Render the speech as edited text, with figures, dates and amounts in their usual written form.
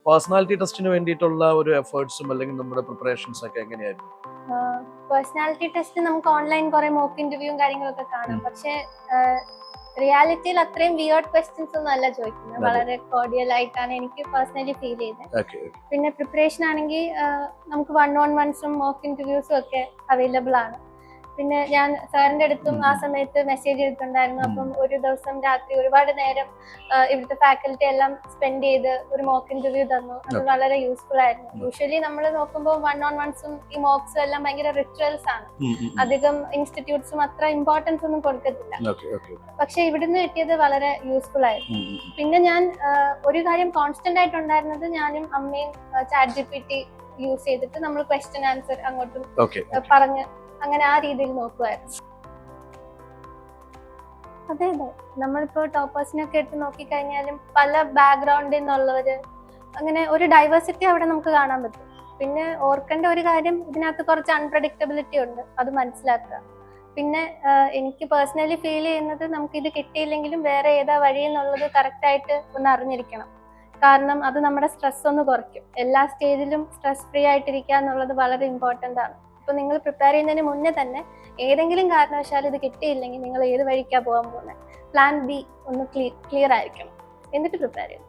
Personality ടെസ്റ്റിന് വേണ്ടിയിട്ടുള്ള ഒരു എഫേർട്സും അല്ലെങ്കിൽ നമ്മുടെ പ്രിപ്പറേഷൻസ് ഒക്കെ എങ്ങനെയായിരുന്നു? പേഴ്സണാലിറ്റി ടെസ്റ്റ് നമുക്ക് ഓൺലൈൻ കുറെ മോക്ക് ഇന്റർവ്യൂവും കാര്യങ്ങളൊക്കെ കാണാം. പക്ഷെ റിയാലിറ്റിയിൽ അത്രയും വിയേർഡ് ക്വസ്റ്റ്യൻസ് ഒന്നും അല്ല ചോദിക്കുന്നത്. വളരെ കോർഡിയൽ ആയിട്ടാണ് എനിക്ക് പേഴ്സണലി ഫീൽ ചെയ്തത്. പിന്നെ പ്രിപ്പറേഷൻ ആണെങ്കിൽ നമുക്ക് 1-on-1s മോക്ക് ഇന്റർവ്യൂസും ഒക്കെ അവൈലബിൾ ആണ്. പിന്നെ ഞാൻ സാറിന്റെ അടുത്തും ആ സമയത്ത് മെസ്സേജ് ചെയ്തിട്ടുണ്ടായിരുന്നു. അപ്പം ഒരു ദിവസം രാത്രി ഒരുപാട് നേരം ഇവിടുത്തെ ഫാക്കൽറ്റി എല്ലാം സ്പെൻഡ് ചെയ്ത് ഒരു മോക്ക് ഇന്റർവ്യൂ തന്നു. അത് വളരെ യൂസ്ഫുൾ ആയിരുന്നു. യൂഷ്വലി നമ്മൾ നോക്കുമ്പോൾ 1-on-1s ഈ മോക്സും എല്ലാം ഭയങ്കര റിച്വൽസ് ആണ്. അധികം ഇൻസ്റ്റിറ്റ്യൂട്ട്സും അത്ര ഇമ്പോർട്ടൻസ് ഒന്നും കൊടുക്കത്തില്ല. പക്ഷെ ഇവിടുന്ന് കിട്ടിയത് വളരെ യൂസ്ഫുൾ ആയിരുന്നു. പിന്നെ ഞാൻ ഒരു കാര്യം കോൺസ്റ്റന്റ് ആയിട്ടുണ്ടായിരുന്നത്, ഞാനും അമ്മയും ChatGPT യൂസ് ചെയ്തിട്ട് നമ്മൾ ക്വസ്റ്റ്യൻ ആൻസർ അങ്ങോട്ടും പറഞ്ഞ് അങ്ങനെ ആ രീതിയിൽ നോക്കുമായിരുന്നു. അതെ അതെ, നമ്മളിപ്പോ ടോപ്പേഴ്സിനൊക്കെ എടുത്ത് നോക്കിക്കഴിഞ്ഞാലും പല ബാക്ക്ഗ്രൗണ്ടിൽ നിന്നുള്ളവര്, അങ്ങനെ ഒരു ഡൈവേഴ്സിറ്റി അവിടെ നമുക്ക് കാണാൻ പറ്റും. പിന്നെ ഓർക്കേണ്ട ഒരു കാര്യം, ഇതിനകത്ത് കുറച്ച് അൺപ്രഡിക്റ്റബിലിറ്റി ഉണ്ട്, അത് മനസ്സിലാക്കുക. പിന്നെ എനിക്ക് പേഴ്സണലി ഫീൽ ചെയ്യുന്നത്, നമുക്കിത് കിട്ടിയില്ലെങ്കിലും വേറെ ഏതാ വഴി എന്നുള്ളത് കറക്റ്റായിട്ട് ഒന്ന് അറിഞ്ഞിരിക്കണം. കാരണം അത് നമ്മുടെ സ്ട്രെസ് ഒന്ന് കുറയ്ക്കും. എല്ലാ സ്റ്റേജിലും സ്ട്രെസ് ഫ്രീ ആയിട്ടിരിക്കുക എന്നുള്ളത് വളരെ ഇമ്പോർട്ടൻ്റ് ആണ്. ഇപ്പൊ നിങ്ങൾ പ്രിപ്പയർ ചെയ്യുന്നതിന് മുന്നേ തന്നെ ഏതെങ്കിലും കാരണവശാൽ ഇത് കിട്ടിയില്ലെങ്കിൽ നിങ്ങൾ ഏത് വഴിക്കാണ് പോകാൻ പോകുന്നത്, പ്ലാൻ ബി ഒന്ന് ക്ലിയർ ആയിരിക്കണം, എന്നിട്ട് പ്രിപ്പയർ ചെയ്യണം.